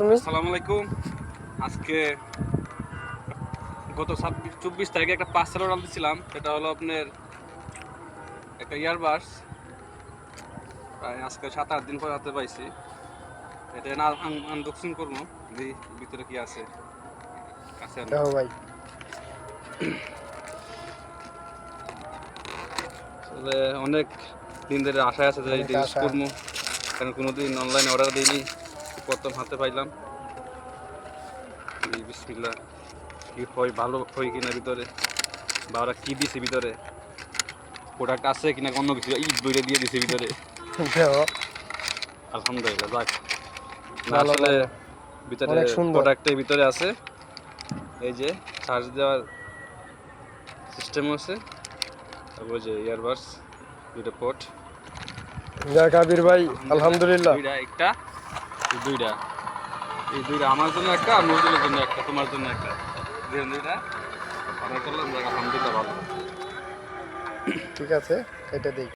আসসালামু আলাইকুম। আজকে গত 24 তারিখে একটা পার্সেল অর্ডার দিয়েছিলাম। সেটা হলো আপনার একটা ইয়ারবাডস। প্রায় আজকে 7-8 দিন পর হাতে পাইছি। এটা না আনবক্সিং করবো, দেখি ভিতরে কি আছে। কাছে আনো ভাই। আসলে অনেক দিন ধরে আশায় আছে যে এটা ইউজ করবো, কারণ কোনোদিন অনলাইনে অর্ডার দিইনি, প্রথম হাতে পাইলাম। বিসমিল্লাহ, কি হয়, ভালো হয় কিনা ভিতরে, বা ওরা কি দিছে ভিতরে, প্রোডাক্ট আছে কিনা, অন্য কিছু ঈদ বইরে দিয়ে দিছে ভিতরে। আলহামদুলিল্লাহ, যাক। না আসলে ভিতরে প্রোডাক্টের ভিতরে আছে এই যে চার্জ দেওয়ার সিস্টেম আছে, তারপর যে ইয়ারবাডস দুটো পোর্ট। যাক আবির ভাই, আলহামদুলিল্লাহ। একটা এই দুইটা আমার জন্য একটা, আর নজরুলের জন্য একটা, তোমার জন্য একটা। দুইটা অর্ডার করলাম, যাক আলহামদুলিল্লাহ, ভালো। ঠিক আছে, এটা দেই।